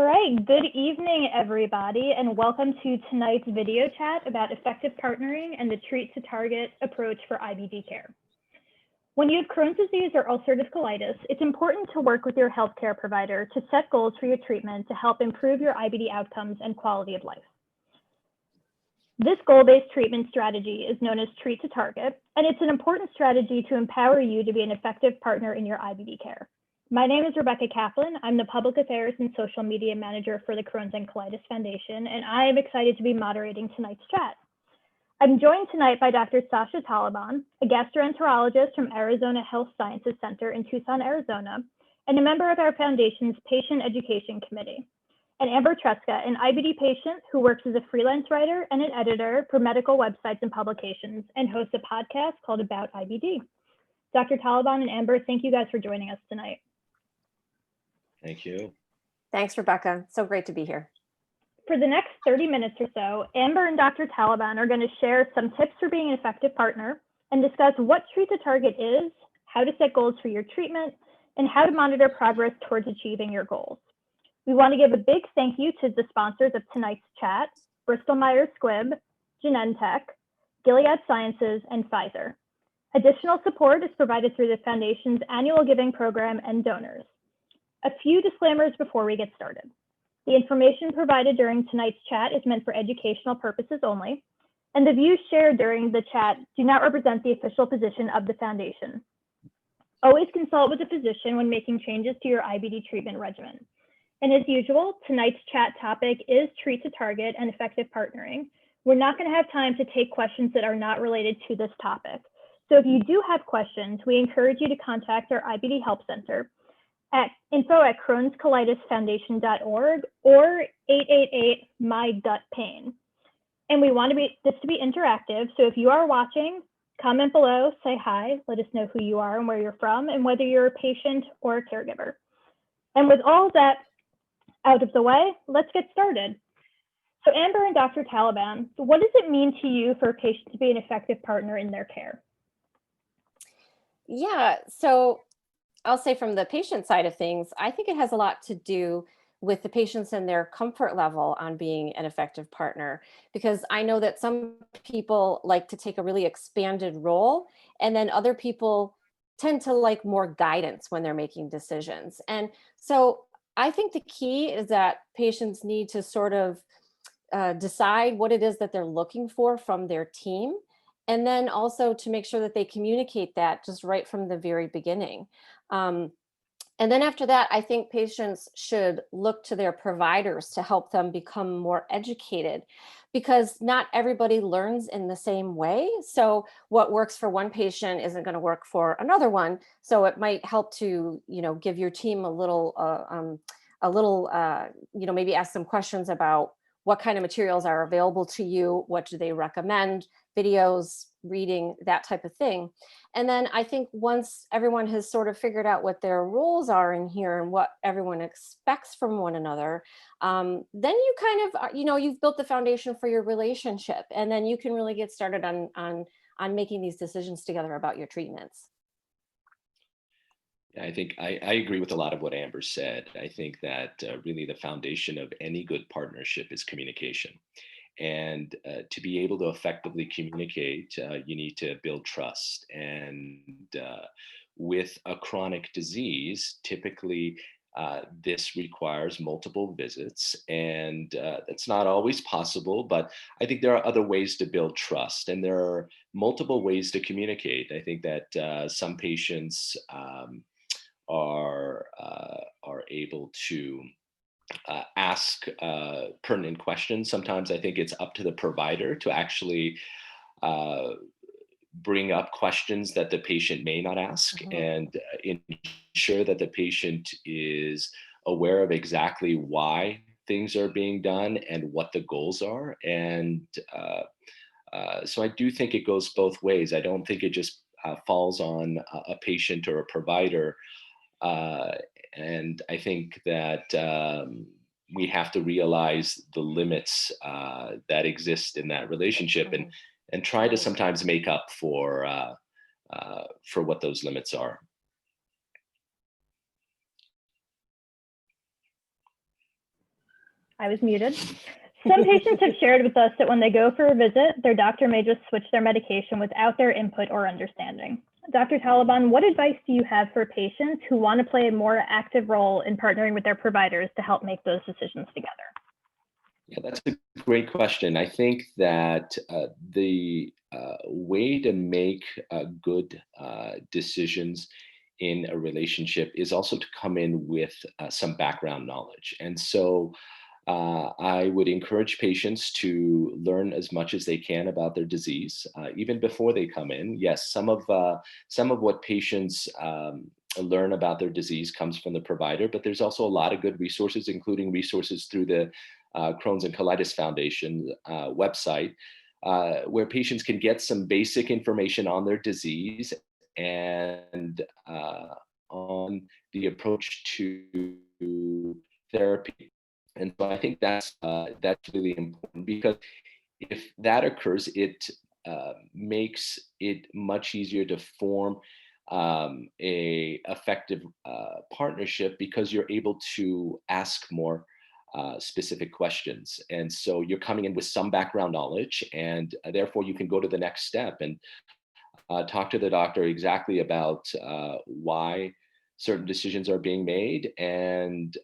right, good evening, everybody, and welcome to tonight's video chat about effective partnering and the treat-to-target approach for IBD care. When you have Crohn's disease or ulcerative colitis, it's important to work with your healthcare provider to set goals for your treatment to help improve your IBD outcomes and quality of life. This goal-based treatment strategy is known as treat-to-target, and it's an important strategy to empower you to be an effective partner in your IBD care. My name is Rebecca Kaplan. I'm the Public Affairs and Social Media Manager for the Crohn's and Colitis Foundation, and I am excited to be moderating tonight's chat. I'm joined tonight by Dr. Sasha Taleban, a gastroenterologist from Arizona Health Sciences Center in Tucson, Arizona, and a member of our foundation's Patient Education Committee, and Amber Tresca, an IBD patient who works as a freelance writer and an editor for medical websites and publications and hosts a podcast called About IBD. Dr. Taleban and Amber, thank you guys for joining us tonight. Thank you. Thanks, Rebecca. So great to be here. For the next 30 minutes or so, Amber and Dr. Taleban are going to share some tips for being an effective partner and discuss what treat-to-target is, how to set goals for your treatment, and how to monitor progress towards achieving your goals. We want to give a big thank you to the sponsors of tonight's chat, Bristol Myers Squibb, Genentech, Gilead Sciences, and Pfizer. Additional support is provided through the Foundation's annual giving program and donors. A few disclaimers before we get started. The information provided during tonight's chat is meant for educational purposes only, and the views shared during the chat do not represent the official position of the Foundation. Always consult with a physician when making changes to your IBD treatment regimen. And as usual, tonight's chat topic is treat-to-target and effective partnering. We're not going to have time to take questions that are not related to this topic. So if you do have questions, we encourage you to contact our IBD Help Center at info@crohnscolitisfoundation.org or 888-MY-GUT-PAIN. And we want this to be interactive. So if you are watching, comment below, say hi, let us know who you are and where you're from, and whether you're a patient or a caregiver. And with all that out of the way, let's get started. So Amber and Dr. Taleban, what does it mean to you for a patient to be an effective partner in their care? Yeah, so I'll say from the patient side of things, I think it has a lot to do with the patients and their comfort level on being an effective partner, because I know that some people like to take a really expanded role, and then other people tend to like more guidance when they're making decisions. And so I think the key is that patients need to sort of decide what it is that they're looking for from their team. And then also to make sure that they communicate that just right from the very beginning. And then after that, I think patients should look to their providers to help them become more educated, because not everybody learns in the same way. So what works for one patient isn't going to work for another one. So it might help to, give your team a little, maybe ask some questions about what kind of materials are available to you, what do they recommend, videos, reading, that type of thing. And then I think once everyone has sort of figured out what their roles are in here and what everyone expects from one another, then you kind of, you've built the foundation for your relationship, and then you can really get started on making these decisions together about your treatments. I think I agree with a lot of what Amber said. I think that really the foundation of any good partnership is communication. And to be able to effectively communicate, you need to build trust. And with a chronic disease, typically this requires multiple visits. And that's not always possible, but I think there are other ways to build trust. And there are multiple ways to communicate. I think that some patients are able to ask pertinent questions. Sometimes I think it's up to the provider to actually bring up questions that the patient may not ask, and ensure that the patient is aware of exactly why things are being done and what the goals are. And so I do think it goes both ways. I don't think it just falls on a patient or a provider. And I think that we have to realize the limits that exist in that relationship, and try to sometimes make up for what those limits are. I was muted. Some patients have shared with us that when they go for a visit, their doctor may just switch their medication without their input or understanding. Dr. Taleban, what advice do you have for patients who want to play a more active role in partnering with their providers to help make those decisions together? Yeah, that's a great question. I think that the way to make good decisions in a relationship is also to come in with some background knowledge. And so I would encourage patients to learn as much as they can about their disease, even before they come in. Yes, some of what patients learn about their disease comes from the provider, but there's also a lot of good resources, including resources through the Crohn's and Colitis Foundation website, where patients can get some basic information on their disease and on the approach to therapy. And so I think that's really important, because if that occurs, it makes it much easier to form a effective partnership, because you're able to ask more specific questions. And so you're coming in with some background knowledge, and therefore you can go to the next step and talk to the doctor exactly about why certain decisions are being made, and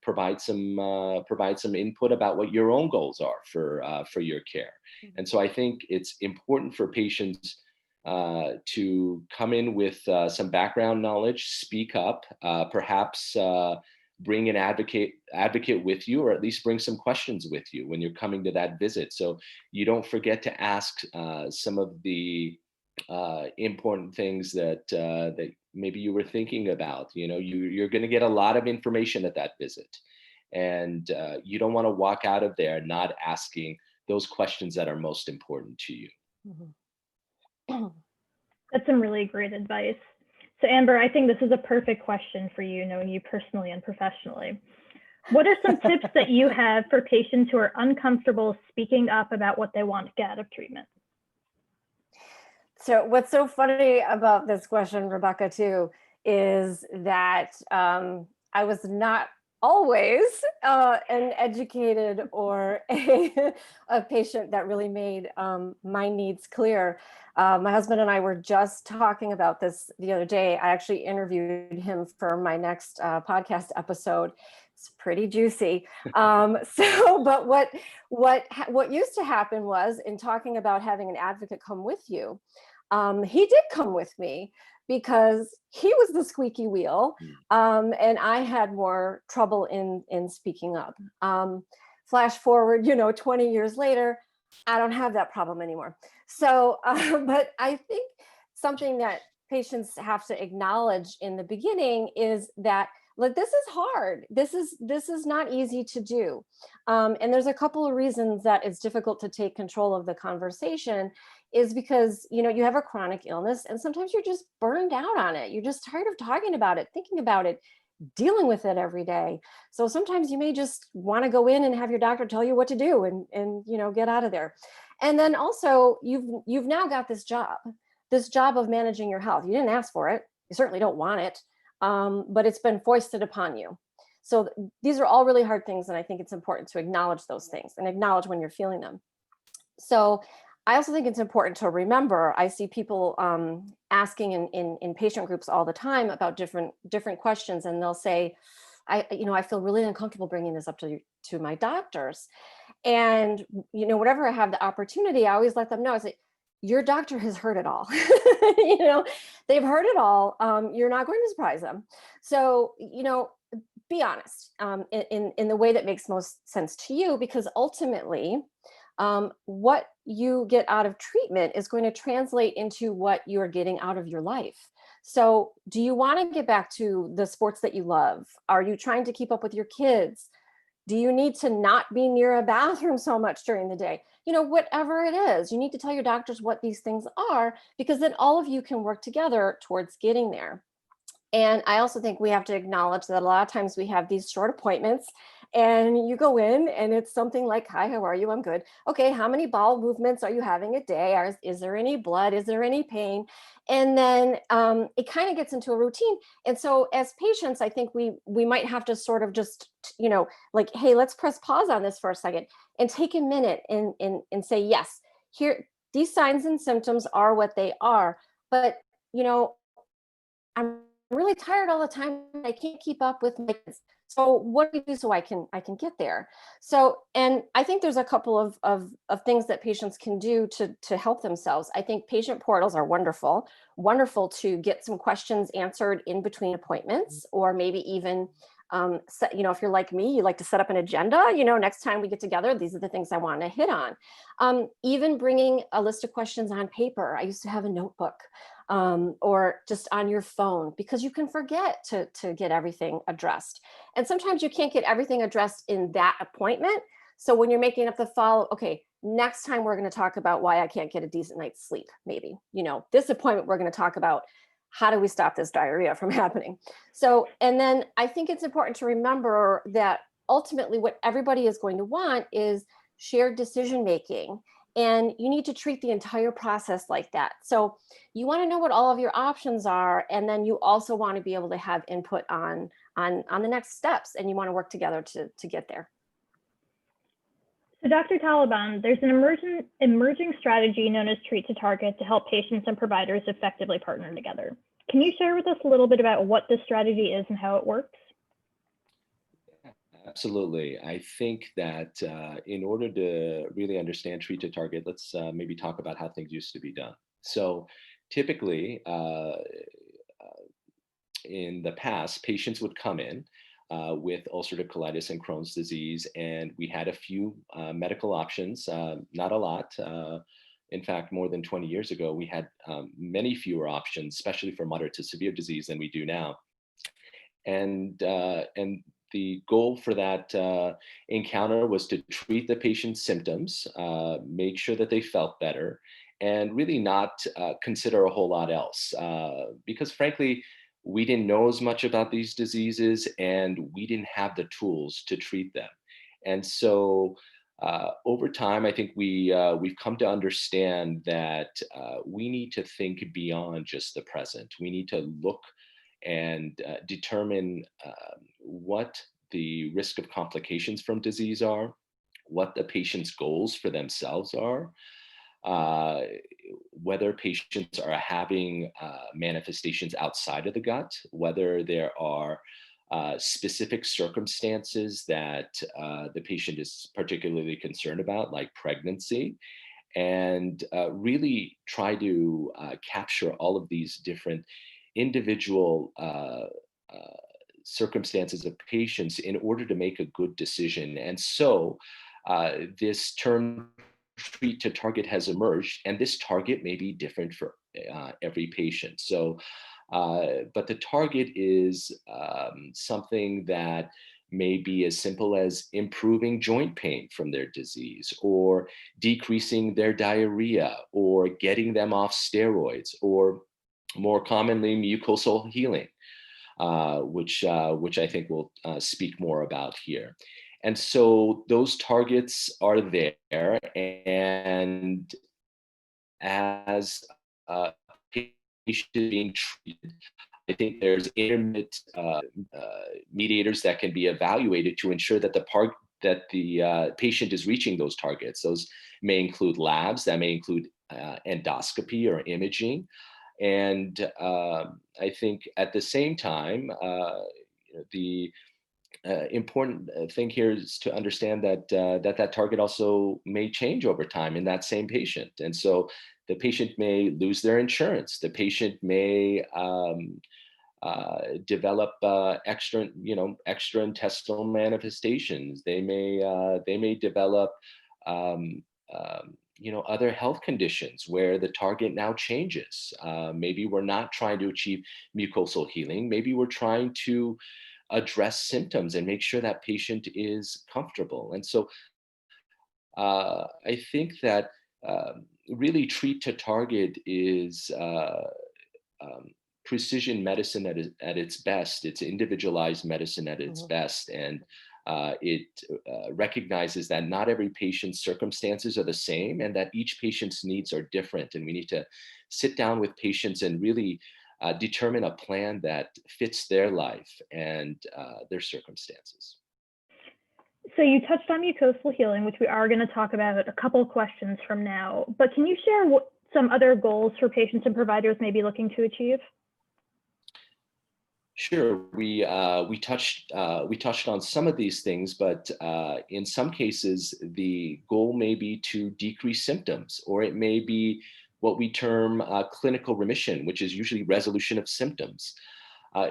provide some input about what your own goals are for your care. And so I think it's important for patients to come in with some background knowledge, speak up, perhaps bring an advocate with you, or at least bring some questions with you when you're coming to that visit, so you don't forget to ask some of the important things that maybe you were thinking about. You're going to get a lot of information at that visit, and you don't want to walk out of there not asking those questions that are most important to you. That's some really great advice. So Amber, I think this is a perfect question for you, knowing you personally and professionally. What are some tips that you have for patients who are uncomfortable speaking up about what they want to get out of treatment? So what's so funny about this question, Rebecca, too, is that I was not always an educated or a patient that really made my needs clear. My husband and I were just talking about this the other day. I actually interviewed him for my next podcast episode. It's pretty juicy. But what used to happen was, in talking about having an advocate come with you, he did come with me because he was the squeaky wheel, and I had more trouble in speaking up. Flash forward, 20 years later, I don't have that problem anymore. So, but I think something that patients have to acknowledge in the beginning is that, like, this is hard. This is not easy to do. And there's a couple of reasons that it's difficult to take control of the conversation, is because, you have a chronic illness, and sometimes you're just burned out on it. You're just tired of talking about it, thinking about it, dealing with it every day. So sometimes you may just want to go in and have your doctor tell you what to do and get out of there. And then also you've now got this job of managing your health. You didn't ask for it. You certainly don't want it. But it's been foisted upon you. So these are all really hard things. And I think it's important to acknowledge those things and acknowledge when you're feeling them. So I also think it's important to remember, I see people asking in patient groups all the time about different questions, and they'll say, I feel really uncomfortable bringing this up to my doctors. And, whenever I have the opportunity, I always let them know, I say, your doctor has heard it all. They've heard it all. You're not going to surprise them. So, be honest in the way that makes most sense to you, because ultimately, what you get out of treatment is going to translate into what you're getting out of your life. So do you want to get back to the sports that you love? Are you trying to keep up with your kids? Do you need to not be near a bathroom so much during the day? Whatever it is, you need to tell your doctors what these things are, because then all of you can work together towards getting there. And I also think we have to acknowledge that a lot of times we have these short appointments, And you go in and it's something like, hi, how are you? I'm good. Okay, how many bowel movements are you having a day? Is there any blood? Is there any pain? And then it kind of gets into a routine. And so as patients, I think we might have to sort of just, like, hey, let's press pause on this for a second and take a minute and say, yes, here, these signs and symptoms are what they are. But, I'm really tired all the time. I can't keep up with my kids. So what do you do so I can get there? So, and I think there's a couple of things that patients can do to help themselves. I think patient portals are wonderful to get some questions answered in between appointments, or maybe even if you're like me, you like to set up an agenda, next time we get together, these are the things I want to hit on. Even bringing a list of questions on paper. I used to have a notebook, or just on your phone, because you can forget to get everything addressed. And sometimes you can't get everything addressed in that appointment. So when you're making up the follow, okay, next time we're going to talk about why I can't get a decent night's sleep. Maybe, this appointment, we're going to talk about how do we stop this diarrhea from happening? So, and then I think it's important to remember that ultimately what everybody is going to want is shared decision-making. And you need to treat the entire process like that. So you want to know what all of your options are. And then you also want to be able to have input on the next steps. And you want to work together to get there. So Dr. Taleban, there's an emerging strategy known as TreattoTarget to help patients and providers effectively partner together. Can you share with us a little bit about what this strategy is and how it works? Absolutely. I think that in order to really understand TreattoTarget, let's maybe talk about how things used to be done. So typically, in the past, patients would come in with ulcerative colitis and Crohn's disease, and we had a few medical options, not a lot. In fact, more than 20 years ago, we had many fewer options, especially for moderate to severe disease, than we do now. And the goal for that encounter was to treat the patient's symptoms, make sure that they felt better, and really not consider a whole lot else. Because frankly, we didn't know as much about these diseases, and we didn't have the tools to treat them. And so over time, I think we've come to understand that we need to think beyond just the present. We need to look and determine what the risk of complications from disease are, what the patient's goals for themselves are, whether patients are having manifestations outside of the gut, whether there are specific circumstances that the patient is particularly concerned about, like pregnancy, and really try to capture all of these different individual circumstances of patients in order to make a good decision. And so this term TreattoTarget has emerged, and this target may be different for every patient. So, but the target is something that may be as simple as improving joint pain from their disease, or decreasing their diarrhea, or getting them off steroids, or more commonly mucosal healing, which I think we'll speak more about here. And so those targets are there, and as patient being treated, I think there's intermittent mediators that can be evaluated to ensure that the patient is reaching those targets. Those may include labs, that may include endoscopy or imaging. And I think at the same time, the important thing here is to understand that that target also may change over time in that same patient. And so the patient may lose their insurance. The patient may develop extraintestinal manifestations. They may develop other health conditions where the target now changes. Maybe we're not trying to achieve mucosal healing. Maybe we're trying to address symptoms and make sure that patient is comfortable. And so I think that really TreattoTarget is precision medicine at its best. It's individualized medicine at its best. And It recognizes that not every patient's circumstances are the same and that each patient's needs are different. And we need to sit down with patients and really determine a plan that fits their life and their circumstances. So you touched on mucosal healing, which we are going to talk about a couple of questions from now, but can you share what some other goals for patients and providers may be looking to achieve? Sure, we touched on some of these things, but in some cases, the goal may be to decrease symptoms, or it may be what we term clinical remission, which is usually resolution of symptoms.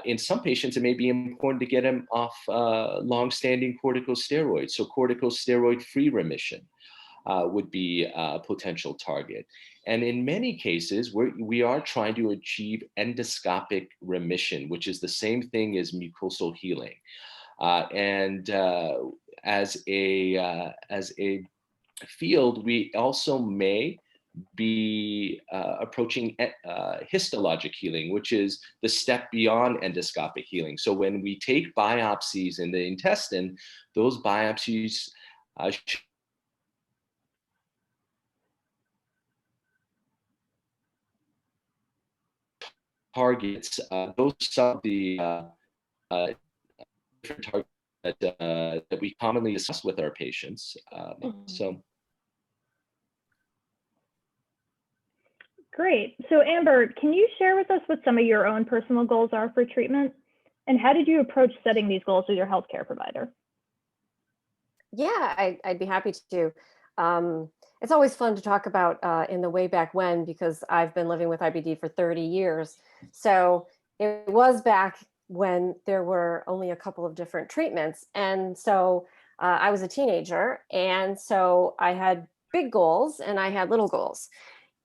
In some patients, it may be important to get them off long-standing corticosteroids, so corticosteroid-free remission would be a potential target. And in many cases, we are trying to achieve endoscopic remission, which is the same thing as mucosal healing. As a field, we also may be approaching histologic healing, which is the step beyond endoscopic healing. So when we take biopsies in the intestine, those biopsies targets, those are the different targets that we commonly discuss with our patients. Great. So Amber, can you share with us what some of your own personal goals are for treatment? And how did you approach setting these goals with your healthcare provider? Yeah, I'd be happy to. It's always fun to talk about in the way back when, because I've been living with IBD for 30 years. So it was back when there were only a couple of different treatments. And so I was a teenager. And so I had big goals and I had little goals.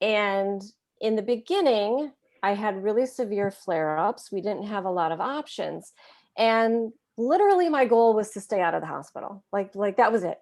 And in the beginning, I had really severe flare-ups. We didn't have a lot of options. And literally my goal was to stay out of the hospital. Like that was it.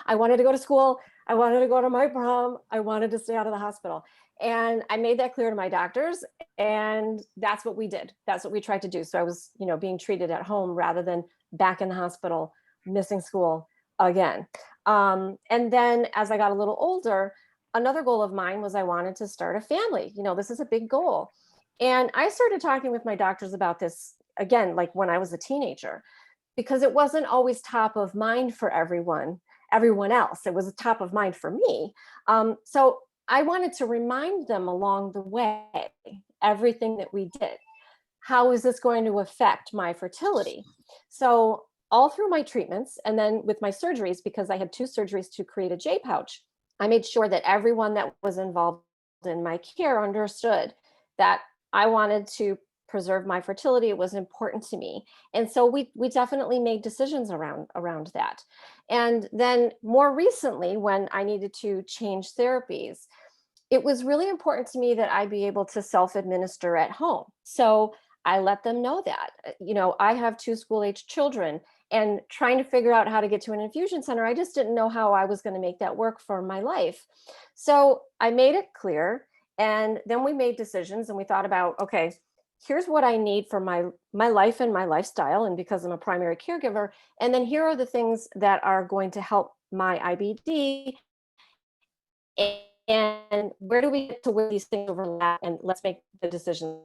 I wanted to go to school. I wanted to go to my prom. I wanted to stay out of the hospital. And I made that clear to my doctors. And that's what we did. That's what we tried to do. So I was, being treated at home rather than back in the hospital, missing school again. And then as I got a little older, another goal of mine was I wanted to start a family. This is a big goal. And I started talking with my doctors about this again, like when I was a teenager, because it wasn't always top of mind for everyone else. It was top of mind for me. So I wanted to remind them along the way, everything that we did. How is this going to affect my fertility? So all through my treatments, and then with my surgeries, because I had 2 surgeries to create a J pouch, I made sure that everyone that was involved in my care understood that I wanted to preserve my fertility. It was important to me. And so we definitely made decisions around that. And then more recently, when I needed to change therapies, it was really important to me that I be able to self-administer at home. So I let them know that, I have 2 school-age children, and trying to figure out how to get to an infusion center, I just didn't know how I was going to make that work for my life. So I made it clear. And then we made decisions and we thought about, okay, here's what I need for my life and my lifestyle, and because I'm a primary caregiver. And then here are the things that are going to help my IBD. And where do we get to where these things overlap? And let's make the decisions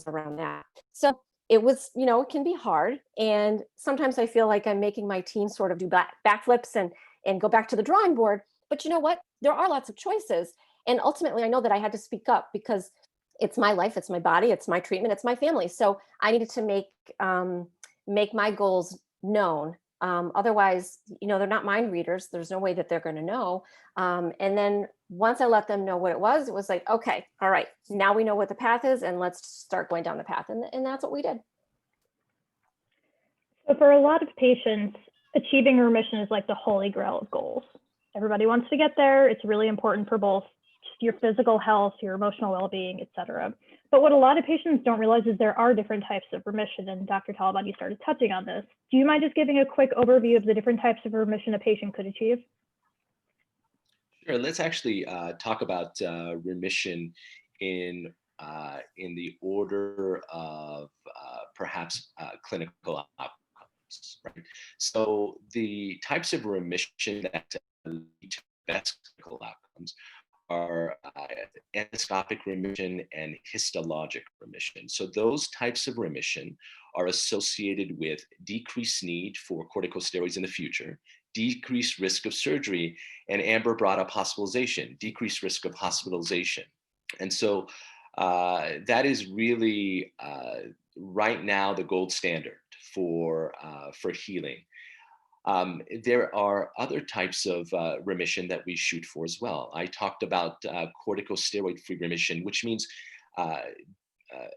around that. So it was, it can be hard. And sometimes I feel like I'm making my team sort of do backflips and go back to the drawing board. But you know what? There are lots of choices. And ultimately, I know that I had to speak up because it's my life, it's my body, it's my treatment, it's my family. So I needed to make my goals known. Otherwise, they're not mind readers. There's no way that they're going to know. And then once I let them know what it was like, okay, all right, now we know what the path is, and let's start going down the path. And that's what we did. So for a lot of patients, achieving remission is like the holy grail of goals. Everybody wants to get there. It's really important for both your physical health, your emotional well-being, et cetera. But what a lot of patients don't realize is there are different types of remission. And Dr. Taleban, you started touching on this. Do you mind just giving a quick overview of the different types of remission a patient could achieve? Sure. Let's actually talk about remission in the order of perhaps clinical outcome. symptoms, right? So the types of remission that lead to best clinical outcomes are endoscopic remission and histologic remission. So those types of remission are associated with decreased need for corticosteroids in the future, decreased risk of surgery, and Amber brought up hospitalization, decreased risk of hospitalization. And so that is really right now the gold standard for healing. There are other types of remission that we shoot for as well. I talked about corticosteroid-free remission, which means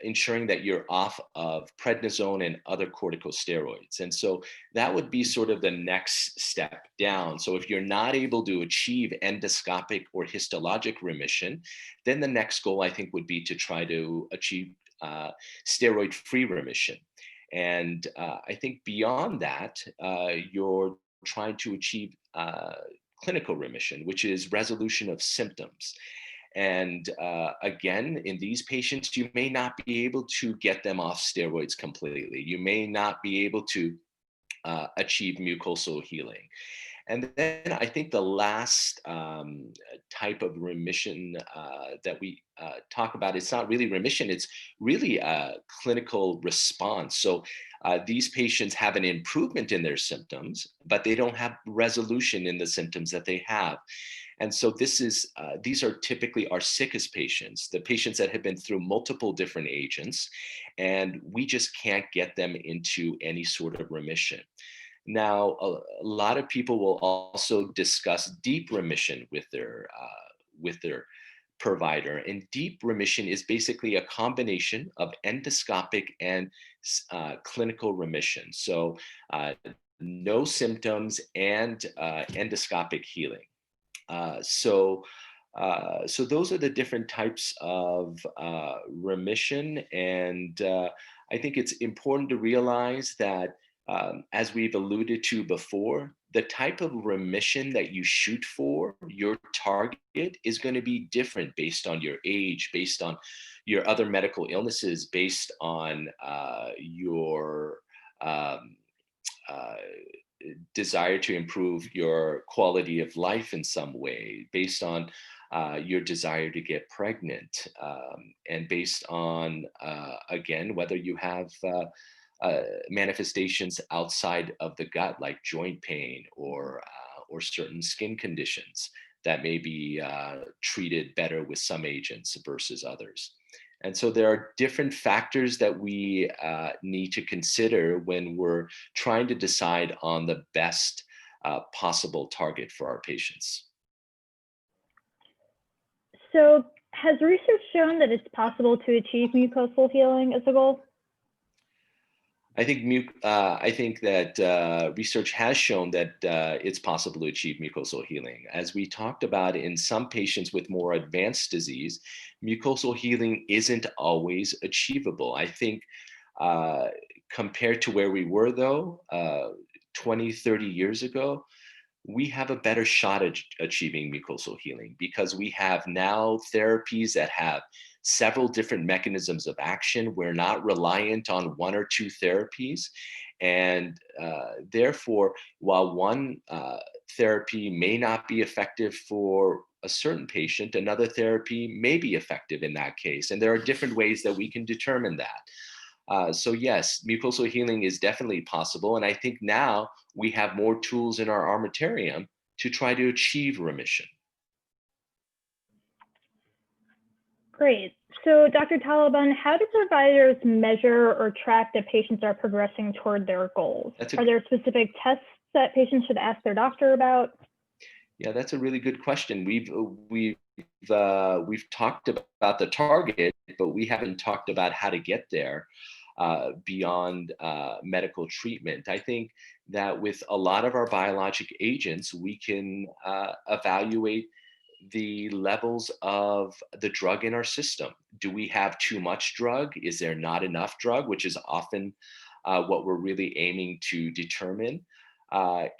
ensuring that you're off of prednisone and other corticosteroids. And so that would be sort of the next step down. So if you're not able to achieve endoscopic or histologic remission, then the next goal, I think, would be to try to achieve steroid-free remission. And I think beyond that, you're trying to achieve clinical remission, which is resolution of symptoms. And again, in these patients, you may not be able to get them off steroids completely. You may not be able to achieve mucosal healing. And then I think the last type of remission that we talk about, it's not really remission, it's really a clinical response. So these patients have an improvement in their symptoms, but they don't have resolution in the symptoms that they have. And so these are typically our sickest patients, the patients that have been through multiple different agents, and we just can't get them into any sort of remission. Now, a lot of people will also discuss deep remission with their provider. And deep remission is basically a combination of endoscopic and clinical remission. So no symptoms and endoscopic healing. So those are the different types of remission. And I think it's important to realize that as we've alluded to before, the type of remission that you shoot for, your target, is going to be different based on your age, based on your other medical illnesses, based on your desire to improve your quality of life in some way, based on your desire to get pregnant, and based on, again, whether you have manifestations outside of the gut, like joint pain or certain skin conditions that may be treated better with some agents versus others. And so there are different factors that we need to consider when we're trying to decide on the best possible target for our patients. So has research shown that it's possible to achieve mucosal healing as a goal? I think that research has shown that it's possible to achieve mucosal healing. As we talked about, in some patients with more advanced disease, mucosal healing isn't always achievable. I think compared to where we were, though, 20, 30 years ago, we have a better shot at achieving mucosal healing because we have now therapies that have several different mechanisms of action. We're not reliant on one or two therapies. And therefore, while one therapy may not be effective for a certain patient, another therapy may be effective in that case. And there are different ways that we can determine that. So yes, mucosal healing is definitely possible. And I think now we have more tools in our armamentarium to try to achieve remission. Great. So Dr. Taleban, how do providers measure or track that patients are progressing toward their goals? Are there specific tests that patients should ask their doctor about? Yeah, that's a really good question. We've talked about the target, but we haven't talked about how to get there beyond medical treatment. I think that with a lot of our biologic agents, we can evaluate the levels of the drug in our system. Do we have too much drug? Is there not enough drug? Which is often what we're really aiming to determine.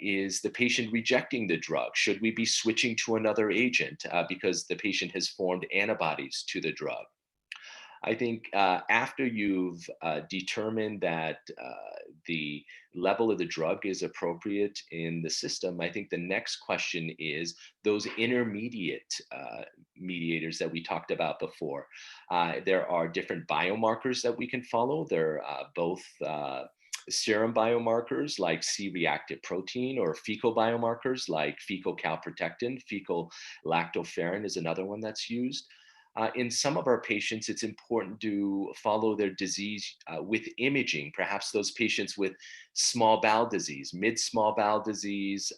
Is the patient rejecting the drug? Should we be switching to another agent because the patient has formed antibodies to the drug? I think after you've determined that the level of the drug is appropriate in the system, I think the next question is those intermediate mediators that we talked about before. There are different biomarkers that we can follow. There are both serum biomarkers like C-reactive protein, or fecal biomarkers like fecal calprotectin. Fecal lactoferrin is another one that's used. In some of our patients, it's important to follow their disease with imaging. Perhaps those patients with small bowel disease, mid-small bowel disease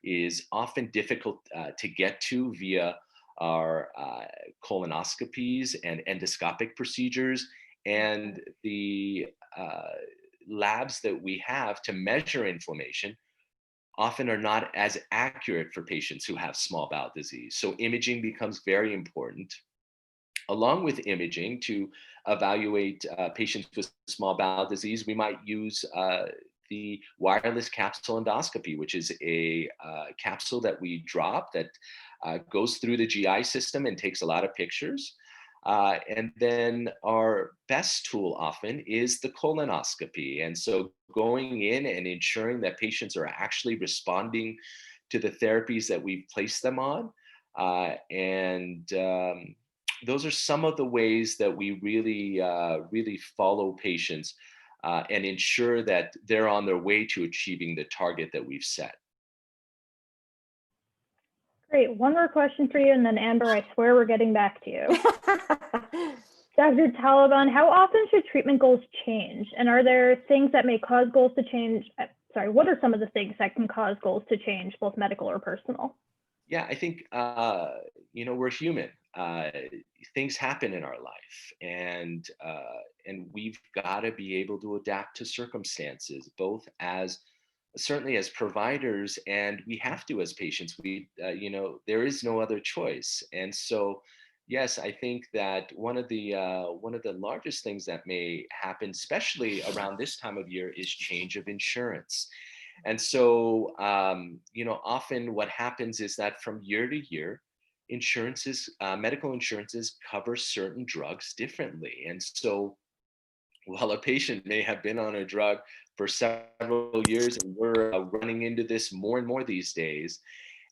is often difficult to get to via our colonoscopies and endoscopic procedures. And the labs that we have to measure inflammation often are not as accurate for patients who have small bowel disease. So imaging becomes very important. Along with imaging to evaluate patients with small bowel disease, we might use the wireless capsule endoscopy, which is a capsule that we drop that goes through the GI system and takes a lot of pictures. And then our best tool often is the colonoscopy. And so going in and ensuring that patients are actually responding to the therapies that we've placed them on. Those are some of the ways that we really follow patients and ensure that they're on their way to achieving the target that we've set. Great. One more question for you, and then Amber, I swear we're getting back to you. Dr. Taleban, how often should treatment goals change? And are there things that may cause goals to change? Sorry, what are some of the things that can cause goals to change, both medical or personal? Yeah, I think, we're human. Things happen in our life, and we've got to be able to adapt to circumstances, both as certainly as providers, and we have to as patients. There is no other choice. And so yes, I think that one of the largest things that may happen, especially around this time of year, is change of insurance. And so often what happens is that from year to year, medical insurances cover certain drugs differently. And so while a patient may have been on a drug for several years, and we're running into this more and more these days,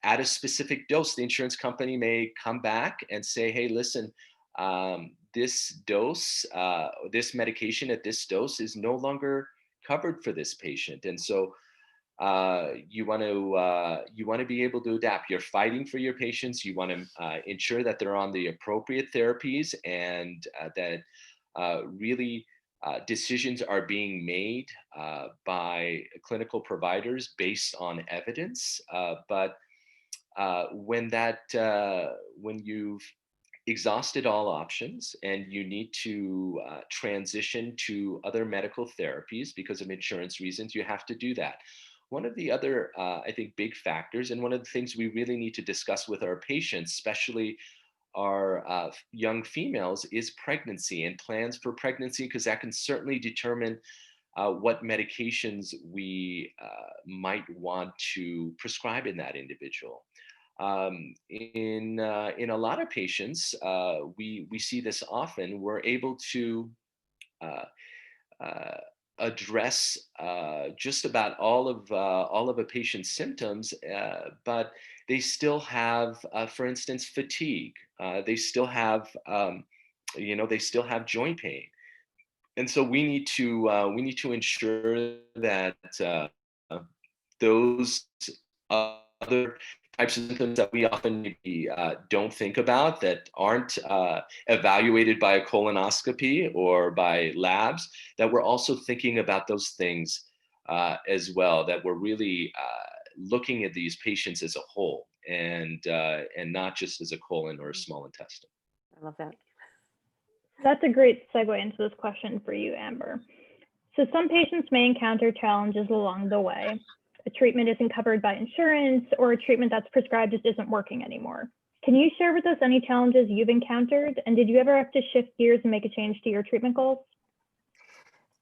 at a specific dose, the insurance company may come back and say, hey, listen, this dose, this medication at this dose is no longer covered for this patient. And so you want to be able to adapt. You're fighting for your patients. You want to ensure that they're on the appropriate therapies, and that really decisions are being made by clinical providers based on evidence. But when you've exhausted all options and you need to transition to other medical therapies because of insurance reasons, you have to do that. One of the other, I think, big factors, and one of the things we really need to discuss with our patients, especially our young females, is pregnancy and plans for pregnancy, because that can certainly determine what medications we might want to prescribe in that individual. In a lot of patients, we see this often. We're able to address just about all of a patient's symptoms, but they still have, for instance, fatigue. They still have, they still have joint pain, and so we need to ensure that those other types of symptoms that we often maybe don't think about, that aren't evaluated by a colonoscopy or by labs, that we're also thinking about those things as well, that we're really looking at these patients as a whole, and not just as a colon or a small intestine. I love that. That's a great segue into this question for you, Amber. So some patients may encounter challenges along the way. A treatment isn't covered by insurance, or a treatment that's prescribed just isn't working anymore. Can you share with us any challenges you've encountered? And did you ever have to shift gears and make a change to your treatment goals?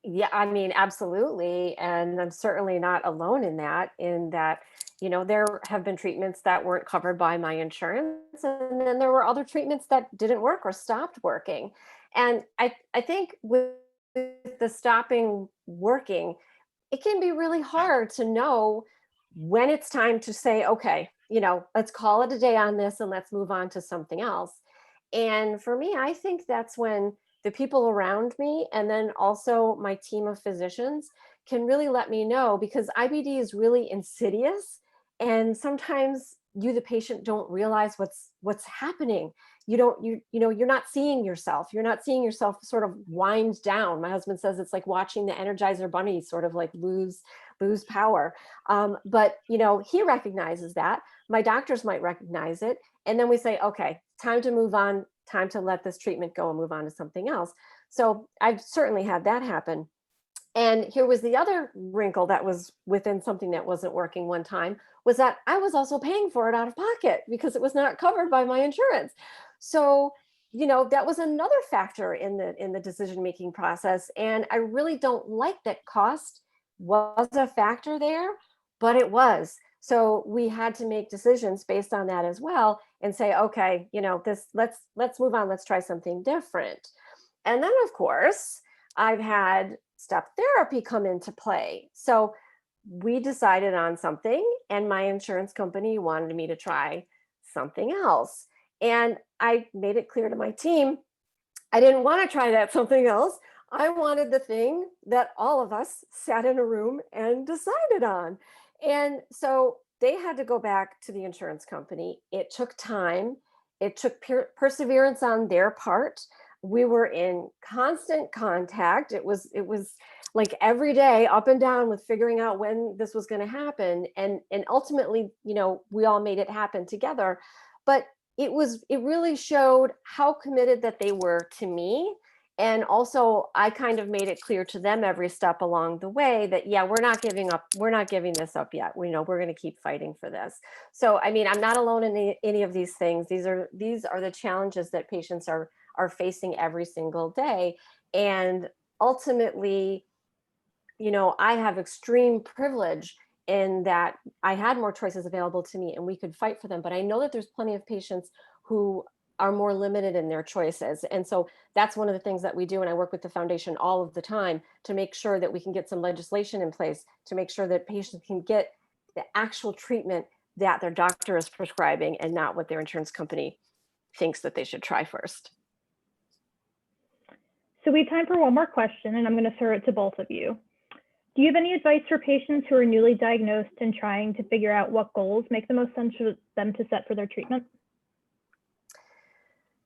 Yeah, I mean, absolutely. And I'm certainly not alone in that, there have been treatments that weren't covered by my insurance, and then there were other treatments that didn't work or stopped working. And I think with the stopping working, it can be really hard to know when it's time to say, okay, let's call it a day on this and let's move on to something else. And for me, I think that's when the people around me and then also my team of physicians can really let me know, because IBD is really insidious. And sometimes you, the patient, don't realize what's happening. You're not seeing yourself. You're not seeing yourself sort of wind down. My husband says it's like watching the Energizer Bunny sort of like lose power. But he recognizes that. My doctors might recognize it. And then we say, okay, time to move on, time to let this treatment go and move on to something else. So I've certainly had that happen. And here was the other wrinkle that was within something that wasn't working one time, was that I was also paying for it out of pocket because it was not covered by my insurance. So, that was another factor in the decision-making process. And I really don't like that cost was a factor there, but it was. So we had to make decisions based on that as well and say, okay, let's move on, let's try something different. And then of course, I've had step therapy come into play. So we decided on something and my insurance company wanted me to try something else. And I made it clear to my team, I didn't want to try that something else. I wanted the thing that all of us sat in a room and decided on. And so they had to go back to the insurance company. It took time. It took perseverance on their part. We were in constant contact. It was like every day up and down with figuring out when this was going to happen. And ultimately, we all made it happen together. But it really showed how committed that they were to me. And also I kind of made it clear to them every step along the way that, yeah, we're not giving up. We're not giving this up yet. We're going to keep fighting for this. So, I mean, I'm not alone in any of these things. These are the challenges that patients are facing every single day. And ultimately, I have extreme privilege in that I had more choices available to me and we could fight for them. But I know that there's plenty of patients who are more limited in their choices. And so that's one of the things that we do. And I work with the foundation all of the time to make sure that we can get some legislation in place to make sure that patients can get the actual treatment that their doctor is prescribing and not what their insurance company thinks that they should try first. So we have time for one more question, and I'm going to throw it to both of you. Do you have any advice for patients who are newly diagnosed and trying to figure out what goals make the most sense for them to set for their treatment?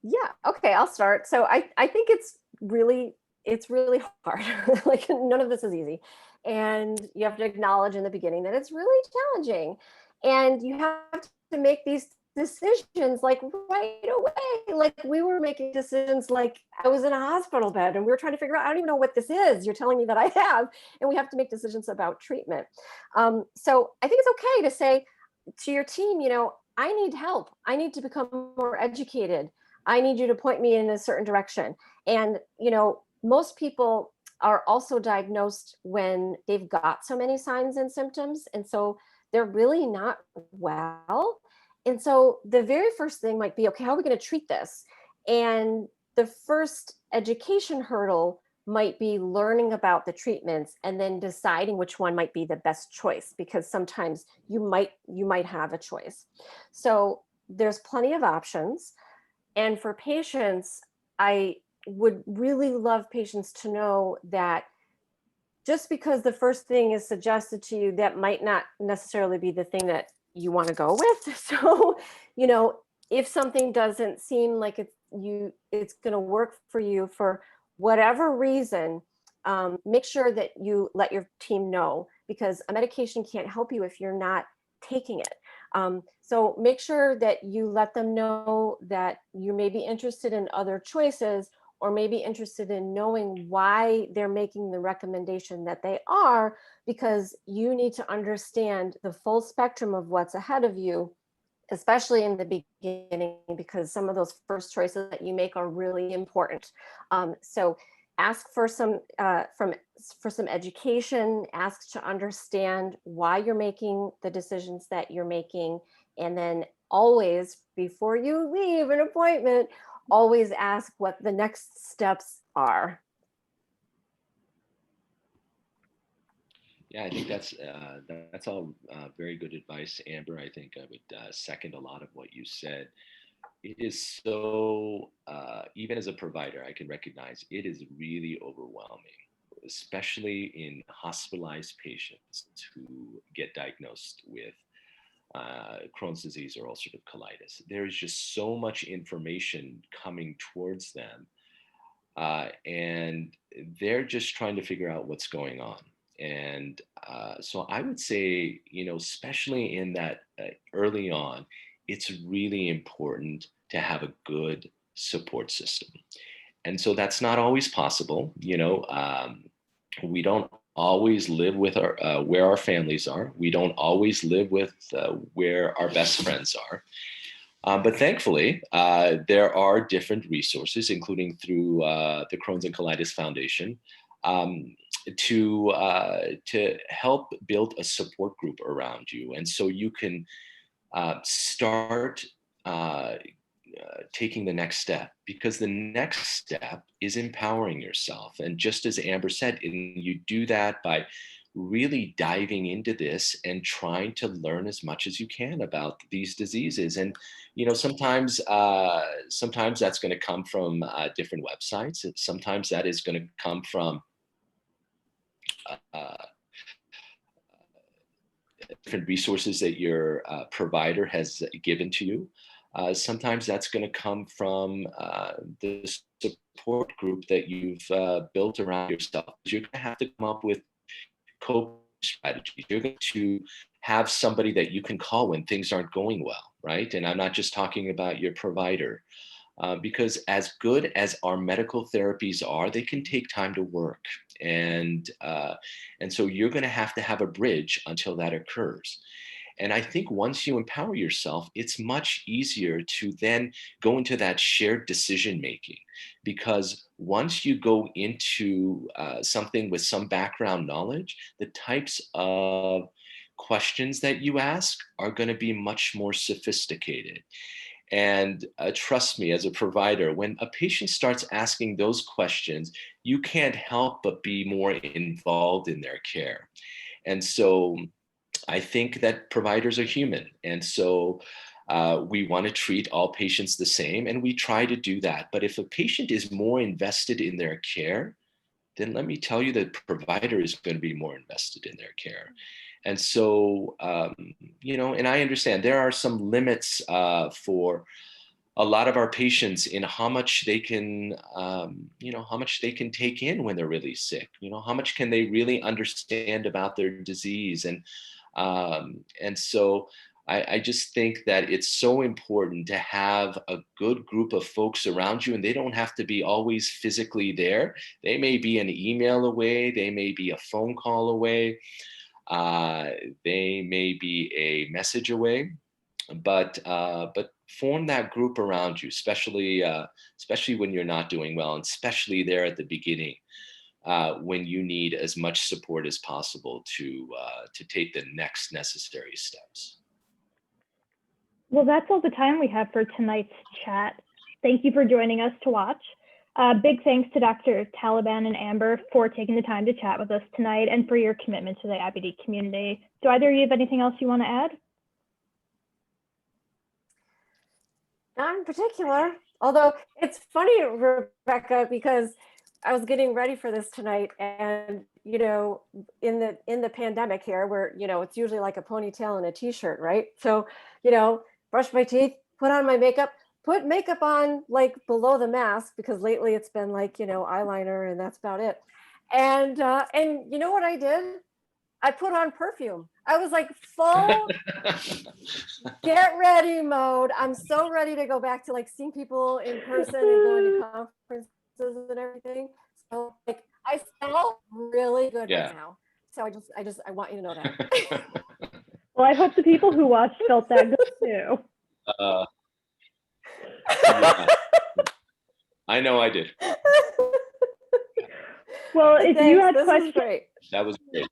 Yeah, okay, I'll start. So I think it's really hard. Like none of this is easy. And you have to acknowledge in the beginning that it's really challenging. And you have to make these decisions like right away. Like we were making decisions like I was in a hospital bed and we were trying to figure out, I don't even know what this is. You're telling me that I have, and we have to make decisions about treatment. So I think it's okay to say to your team, I need help. I need to become more educated. I need you to point me in a certain direction. And, most people are also diagnosed when they've got so many signs and symptoms. And so they're really not well. And so the very first thing might be, okay, how are we going to treat this? And the first education hurdle might be learning about the treatments and then deciding which one might be the best choice, because sometimes you might have a choice. So there's plenty of options. And for patients, I would really love patients to know that just because the first thing is suggested to you, that might not necessarily be the thing that you want to go with. So, if something doesn't seem like it's going to work for you for whatever reason, make sure that you let your team know, because a medication can't help you if you're not taking it. So make sure that you let them know that you may be interested in other choices, or maybe interested in knowing why they're making the recommendation that they are, because you need to understand the full spectrum of what's ahead of you, especially in the beginning, because some of those first choices that you make are really important. So ask for some education, ask to understand why you're making the decisions that you're making. And then always, before you leave an appointment, always ask what the next steps are. Yeah, I think that's all very good advice, Amber. I think I would second a lot of what you said. It is so, even as a provider, I can recognize it is really overwhelming, especially in hospitalized patients who get diagnosed with Crohn's disease or ulcerative colitis. There's just so much information coming towards them, and they're just trying to figure out what's going on. And so I would say, especially in that early on, it's really important to have a good support system. And so that's not always possible. We don't always live with where our families are. We don't always live with where our best friends are. But thankfully, there are different resources, including through the Crohn's and Colitis Foundation, to help build a support group around you. And so you can start taking the next step, because the next step is empowering yourself. And just as Amber said, you do that by really diving into this and trying to learn as much as you can about these diseases. And sometimes that's going to come from different websites. Sometimes that is going to come from different resources that your provider has given to you. Sometimes that's going to come from the support group that you've built around yourself. You're going to have to come up with coping strategies. You're going to have somebody that you can call when things aren't going well, right? And I'm not just talking about your provider, because as good as our medical therapies are, they can take time to work. And so you're going to have a bridge until that occurs. And I think once you empower yourself, it's much easier to then go into that shared decision making, because once you go into something with some background knowledge, the types of questions that you ask are going to be much more sophisticated. And trust me, as a provider, when a patient starts asking those questions, you can't help but be more involved in their care. And so I think that providers are human. And so we want to treat all patients the same, and we try to do that. But if a patient is more invested in their care, then let me tell you that provider is going to be more invested in their care. And so, and I understand there are some limits for a lot of our patients in how much they can, how much they can take in when they're really sick. How much can they really understand about their disease? And so I just think that it's so important to have a good group of folks around you, and they don't have to be always physically there. They may be an email away. They may be a phone call away. They may be a message away, but form that group around you, especially when you're not doing well, and especially there at the beginning, when you need as much support as possible to take the next necessary steps. Well, that's all the time we have for tonight's chat. Thank you for joining us to watch. Big thanks to Dr. Taleban and Amber for taking the time to chat with us tonight and for your commitment to the IBD community. Do either of you have anything else you want to add? Not in particular, although it's funny, Rebecca, because I was getting ready for this tonight, and in the pandemic here, where it's usually like a ponytail and a t-shirt, right? So brush my teeth, put on my makeup, put makeup on like below the mask, because lately it's been like eyeliner and that's about it. And you know what I did? I put on perfume. I was like full get ready mode. I'm so ready to go back to like seeing people in person and going to conferences and everything. So like I smell really good right now. So I want you to know that. Well, I hope the people who watched felt that good too. Yeah. I know I did. Well, if you had questions, that was great.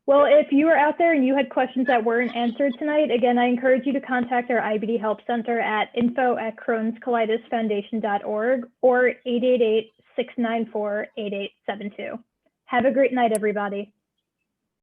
Well, if you are out there and you had questions that weren't answered tonight, again, I encourage you to contact our IBD Help Center at info@crohnscolitisfoundation.org or 888-694-8872. Have a great night, everybody.